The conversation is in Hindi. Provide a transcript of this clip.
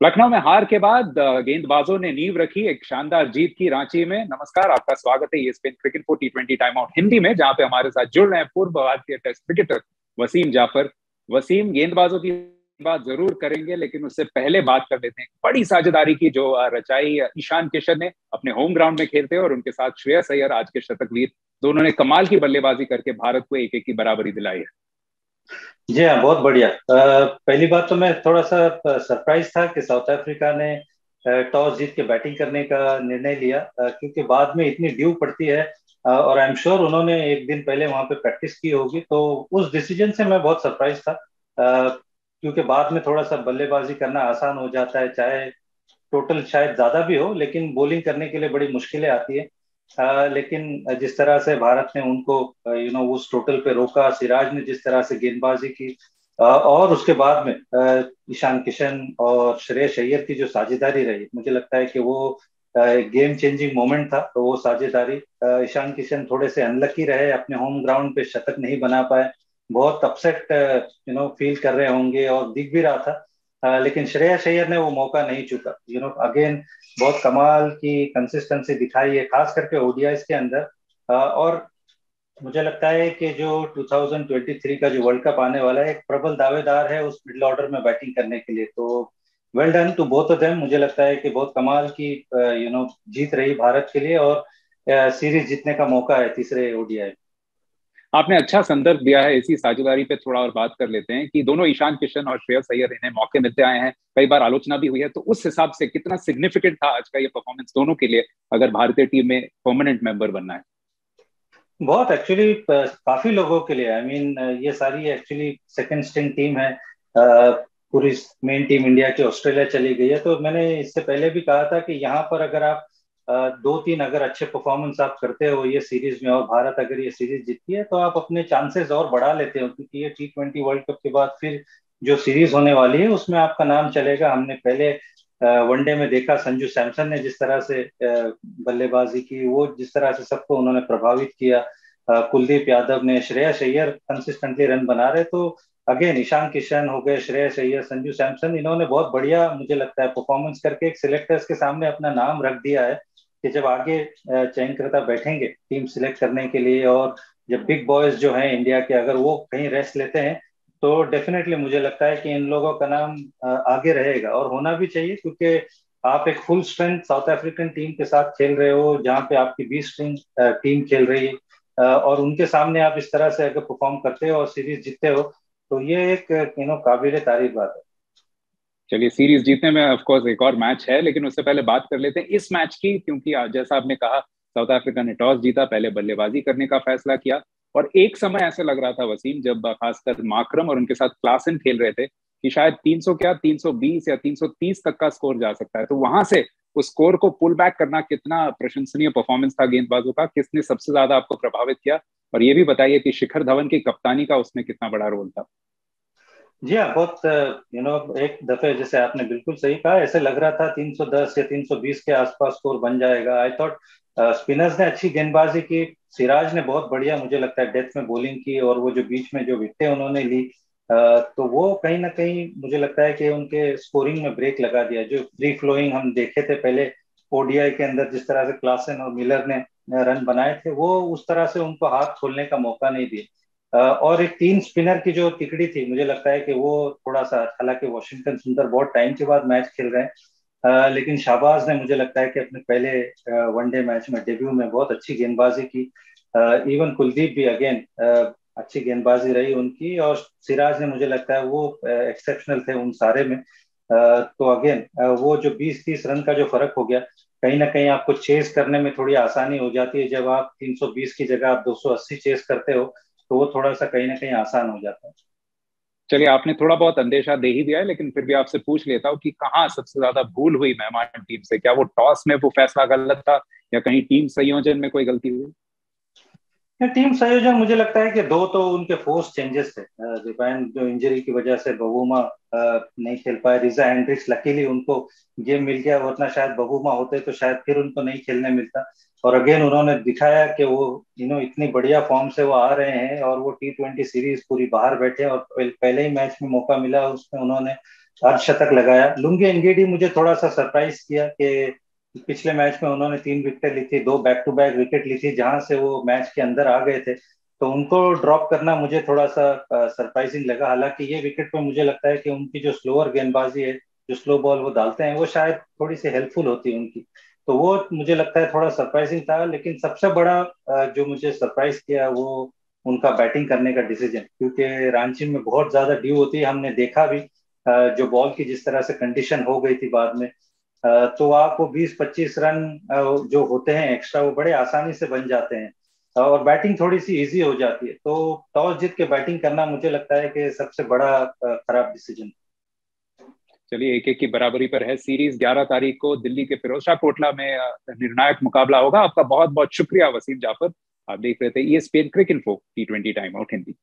लखनऊ में हार के बाद गेंदबाजों ने नींव रखी एक शानदार जीत की रांची में। नमस्कार, आपका स्वागत है ESPN cricket for T20 time out Hindi में, जहां पे हमारे साथ जुड़ रहे हैं पूर्व भारतीय टेस्ट क्रिकेटर वसीम जाफर। वसीम, गेंदबाजों की बात जरूर करेंगे, लेकिन उससे पहले बात कर लेते हैं बड़ी साझेदारी की जो रचाई ईशान किशन ने अपने होम ग्राउंड में खेलते हैं, और उनके साथ श्रेयस अय्यर, आज के शतकवीर। दोनों ने कमाल की बल्लेबाजी करके भारत को 1-1 की बराबरी दिलाई है। जी हाँ, बहुत बढ़िया। पहली बात तो मैं थोड़ा सा सरप्राइज था कि साउथ अफ्रीका ने टॉस जीत के बैटिंग करने का निर्णय लिया, क्योंकि बाद में इतनी ड्यू पड़ती है। और आई एम श्योर उन्होंने एक दिन पहले वहां पे प्रैक्टिस की होगी, तो उस डिसीजन से मैं बहुत सरप्राइज था। क्योंकि बाद में थोड़ा सा बल्लेबाजी करना आसान हो जाता है, चाहे टोटल शायद ज्यादा भी हो, लेकिन बॉलिंग करने के लिए बड़ी मुश्किलें आती है। लेकिन जिस तरह से भारत ने उनको उस टोटल पे रोका, सिराज ने जिस तरह से गेंदबाजी की, और उसके बाद में ईशान किशन और श्रेयस अय्यर की जो साझेदारी रही, मुझे लगता है कि वो गेम चेंजिंग मोमेंट था। तो वो साझेदारी, ईशान किशन थोड़े से अनलकी रहे, अपने होम ग्राउंड पे शतक नहीं बना पाए, बहुत अपसेट फील कर रहे होंगे और दिख भी रहा था। लेकिन श्रेयस अय्यर ने वो मौका नहीं चूका। अगेन बहुत कमाल की कंसिस्टेंसी दिखाई है, खास करके ओडीआईस के अंदर। और मुझे लगता है कि जो 2023 का जो वर्ल्ड कप आने वाला है, एक प्रबल दावेदार है उस मिडिल ऑर्डर में बैटिंग करने के लिए। तो well done to both of them. मुझे लगता है कि बहुत कमाल की जीत रही भारत के लिए, और सीरीज जीतने का मौका है तीसरे ओडीआई। आपने अच्छा संदर्भ दिया है। इसी साझेदारी पे थोड़ा और बात कर लेते हैं कि दोनों ईशान किशन और श्रेयस अय्यर, इन्हें मौके मिलते आए हैं, कई बार आलोचना भी हुई है, तो उस हिसाब से कितना सिग्निफिकेंट था आज का ये परफॉर्मेंस दोनों के लिए, अगर भारतीय टीम में परमानेंट मेंबर बनना है? बहुत एक्चुअली काफी लोगों के लिए, आई मीन ये सारी एक्चुअली सेकंड स्ट्रिंग टीम है। पूरी मेन टीम इंडिया की ऑस्ट्रेलिया चली गई है। तो मैंने इससे पहले भी कहा था कि यहाँ पर अगर आप दो तीन अगर अच्छे परफॉर्मेंस आप करते हो ये सीरीज में, और भारत अगर ये सीरीज जीतती है, तो आप अपने चांसेस और बढ़ा लेते हो, क्योंकि ये T20 वर्ल्ड कप के बाद फिर जो सीरीज होने वाली है उसमें आपका नाम चलेगा। हमने पहले वनडे में देखा संजू सैमसन ने जिस तरह से बल्लेबाजी की, वो जिस तरह से सबको उन्होंने प्रभावित किया। कुलदीप यादव ने, श्रेयस अय्यर कंसिस्टेंटली रन बना रहे। तो अगेन ईशान किशन हो गए, श्रेयस अय्यर, संजू सैमसन, इन्होंने बहुत बढ़िया मुझे लगता है परफॉर्मेंस करके एक सिलेक्टर्स के सामने अपना नाम रख दिया है कि जब आगे चयनकर्ता बैठेंगे टीम सिलेक्ट करने के लिए, और जब बिग बॉयज जो हैं इंडिया के, अगर वो कहीं रेस्ट लेते हैं, तो डेफिनेटली मुझे लगता है कि इन लोगों का नाम आगे रहेगा, और होना भी चाहिए। क्योंकि आप एक full strength south African team के साथ खेल रहे हो, जहाँ पे आपकी 20 स्ट्रेंथ टीम खेल रही है, और उनके सामने आप इस तरह से अगर परफॉर्म करते हो और सीरीज जीतते हो, तो ये एक काबिले तारीफ बात है। चलिए, सीरीज जीतने में ऑफ कोर्स एक और मैच है, लेकिन उससे पहले बात कर लेते हैं इस मैच की, क्योंकि जैसा आपने कहा, साउथ अफ्रीका ने टॉस जीता, पहले बल्लेबाजी करने का फैसला किया। और एक समय ऐसा लग रहा था वसीम, जब खासकर माकरम और उनके साथ क्लासन खेल रहे थे, कि शायद 300 क्या 320 या 330 तक का स्कोर जा सकता है। तो वहां से उस स्कोर को पुल बैक करना कितना प्रशंसनीय परफॉर्मेंस था गेंदबाजों का। किसने सबसे ज्यादा आपको प्रभावित किया? और ये भी बताइए कि शिखर धवन की कप्तानी का उसमें कितना बड़ा रोल था? जी हाँ, बहुत एक दफे जैसे आपने बिल्कुल सही कहा, ऐसे लग रहा था 310 या 320 के आसपास स्कोर बन जाएगा। आई थॉट स्पिनर्स ने अच्छी गेंदबाजी की। सिराज ने बहुत बढ़िया मुझे लगता है डेथ में बॉलिंग की, और वो जो बीच में जो विकेटें उन्होंने ली, तो वो कहीं ना कहीं मुझे लगता है कि उनके स्कोरिंग में ब्रेक लगा दिया। जो फ्री फ्लोइंग हम देखे थे पहले ओडीआई के अंदर, जिस तरह से क्लासन और मिलर ने रन बनाए थे, वो उस तरह से उनको हाथ खोलने का मौका नहीं दिया। और एक तीन स्पिनर की जो तिकड़ी थी, मुझे लगता है कि वो थोड़ा सा, हालांकि वॉशिंगटन सुंदर बहुत टाइम के बाद मैच खेल रहे हैं, लेकिन शाहबाज ने मुझे लगता है कि अपने पहले वनडे मैच में, डेब्यू में बहुत अच्छी गेंदबाजी की। इवन कुलदीप भी अगेन अच्छी गेंदबाजी रही उनकी, और सिराज ने मुझे लगता है वो एक्सेप्शनल थे उन सारे में। तो अगेन वो जो 20-30 रन का जो फर्क हो गया, कहीं ना कहीं आपको चेस करने में थोड़ी आसानी हो जाती है। जब आप 320 की जगह आप 280 चेस करते हो, तो वो थोड़ा सा कहीं ना कहीं आसान हो जाता है। चलिए, आपने थोड़ा बहुत अंदेशा दे ही दिया है, लेकिन फिर भी आपसे पूछ लेता हूँ कि कहाँ सबसे ज्यादा भूल हुई मेहमान टीम से? क्या वो टॉस में वो फैसला गलत था, या कहीं टीम संयोजन में कोई गलती हुई? टीम संयोजन, मुझे लगता है कि दो तो उनके फोर्स चेंजेस थे। जो इंजरी की वजह से बबूमा नहीं खेल पाए, रिजा हेंड्रिक्स लकीली उनको गेम मिल गया, वरना शायद बबूमा होते तो शायद फिर उनको नहीं खेलने मिलता। और अगेन उन्होंने दिखाया कि वो इतनी बढ़िया फॉर्म से वो आ रहे हैं, और वो T20 सीरीज पूरी बाहर बैठे, और पहले ही मैच में मौका मिला उसमें उन्होंने अर्धशतक लगाया। लुंगी एनगीडी मुझे थोड़ा सा सरप्राइज किया कि पिछले मैच में उन्होंने 3 विकेट ली थी, 2 बैक-टू-बैक विकेट ली थी, जहां से वो मैच के अंदर आ गए थे। तो उनको ड्रॉप करना मुझे थोड़ा सा सरप्राइजिंग लगा। हालांकि ये विकेट पे मुझे लगता है कि उनकी जो स्लोअर गेंदबाजी है, जो स्लो बॉल वो डालते हैं, वो शायद थोड़ी सी हेल्पफुल होती है उनकी। तो वो मुझे लगता है थोड़ा सरप्राइजिंग था। लेकिन सबसे बड़ा जो मुझे सरप्राइज किया वो उनका बैटिंग करने का डिसीजन, क्योंकि रांची में बहुत ज्यादा ड्यू होती है, हमने देखा भी जो बॉल की जिस तरह से कंडीशन हो गई थी बाद में। तो आपको 20-25 रन जो होते हैं एक्स्ट्रा, वो बड़े आसानी से बन जाते हैं और बैटिंग थोड़ी सी इजी हो जाती है। तो टॉस जीत के बैटिंग करना मुझे लगता है कि सबसे बड़ा खराब डिसीजन। चलिए, 1-1 की बराबरी पर है सीरीज। 11 तारीख को दिल्ली के फिरोज शाह कोटला में निर्णायक मुकाबला होगा। आपका बहुत बहुत शुक्रिया वसीम जाफर। आप देख रहे थे ESPN Cricinfo T20 time out Hindi.